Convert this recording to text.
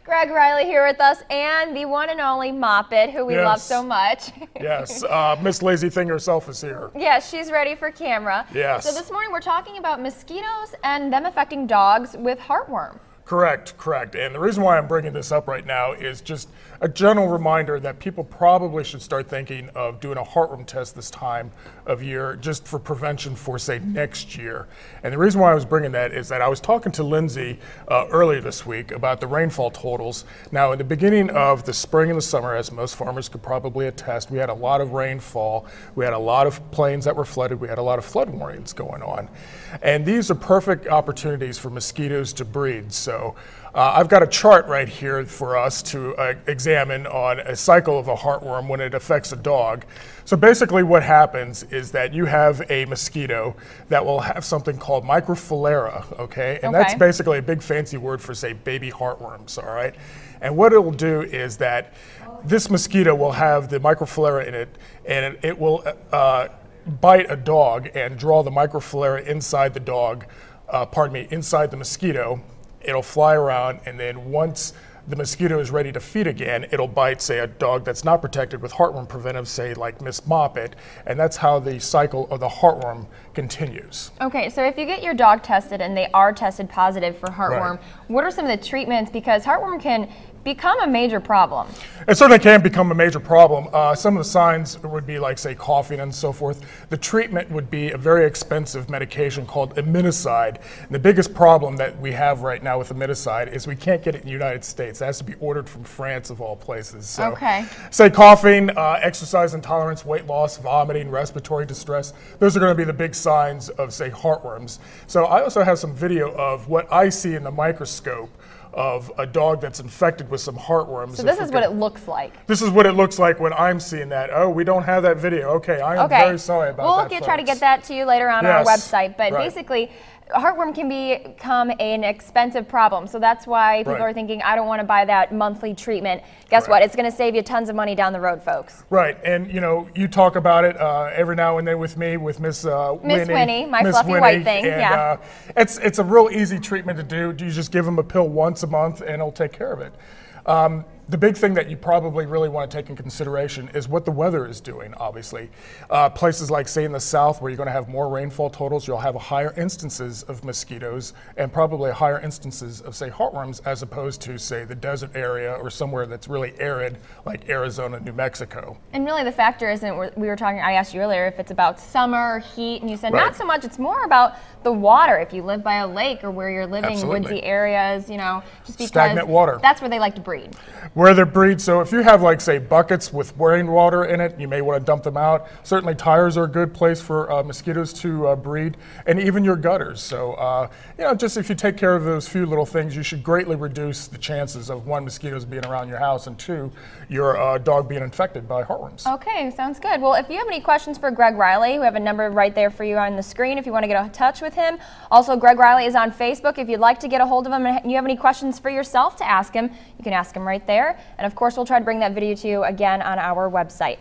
Greg Riley here with us, and the one and only Moppet, who we love so much. Yes, Miss Lazy Thing herself is here. Yes, she's ready for camera. Yes. So this morning we're talking about mosquitoes and them affecting dogs with heartworm. Correct. And the reason why I'm bringing this up right now is just a general reminder that people probably should start thinking of doing a heartworm test this time of year just for prevention for, say, next year. And the reason why I was bringing that is that I was talking to Lindsay earlier this week about the rainfall totals. Now, in the beginning of the spring and the summer, as most farmers could probably attest, we had a lot of rainfall. We had a lot of plains that were flooded. We had a lot of flood warnings going on. And these are perfect opportunities for mosquitoes to breed. So I've got a chart right here for us to examine on a cycle of a heartworm when it affects a dog. So basically what happens is that you have a mosquito that will have something called microfilariae, okay? And that's basically a big fancy word for, say, baby heartworms, all right? And what it will do is that this mosquito will have the microfilariae in it, and it will bite a dog and draw the microfilariae inside the dog, inside the mosquito. It'll fly around, and then once the mosquito is ready to feed again, it'll bite, say, a dog that's not protected with heartworm preventive, say, like Miss Moppet, and that's how the cycle of the heartworm continues. Okay, so if you get your dog tested and they are tested positive for heartworm, what are some of the treatments? Because heartworm can become a major problem. It certainly can become a major problem. Some of the signs would be like, say, coughing and so forth. The treatment would be a very expensive medication called imiticide. And the biggest problem that we have right now with imiticide is we can't get it in the United States. It has to be ordered from France, of all places. So, say coughing, exercise intolerance, weight loss, vomiting, respiratory distress. Those are going to be the big signs of, say, heartworms. So I also have some video of what I see in the microscope of a dog that's infected with some heartworms. So this is what it looks like. This is what it looks like when I'm seeing that. Oh, we don't have that video. Okay, I am very sorry about that. We'll try to get that to you later on our website. But basically, heartworm can become an expensive problem. So that's why people are thinking, I don't want to buy that monthly treatment. Guess what? It's going to save you tons of money down the road, folks. Right. And, you know, you talk about it every now and then with me, with Miss Winnie, my fluffy white thing. And, it's a real easy treatment to do. You just give them a pill once a month and it'll take care of it. The big thing that you probably really want to take in consideration is what the weather is doing, obviously. Places like, say, in the south where you're going to have more rainfall totals, you'll have higher instances of mosquitoes and probably higher instances of, say, heartworms as opposed to, say, the desert area or somewhere that's really arid like Arizona, New Mexico. And really the factor isn't, we were talking, I asked you earlier if it's about summer, heat, and you said not so much, it's more about the water. If you live by a lake or where you're living, woodsy areas, you know, just because stagnant water. That's where they like to breed. Where they breed, so if you have, like, say, buckets with rainwater in it, you may want to dump them out. Certainly tires are a good place for mosquitoes to breed, and even your gutters. So, you know, just if you take care of those few little things, you should greatly reduce the chances of, one, mosquitoes being around your house, and two, your dog being infected by heartworms. Okay, sounds good. Well, if you have any questions for Greg Riley, we have a number right there for you on the screen if you want to get in touch with him. Also, Greg Riley is on Facebook. If you'd like to get a hold of him and you have any questions for yourself to ask him, you can ask him right there. And of course, we'll try to bring that video to you again on our website.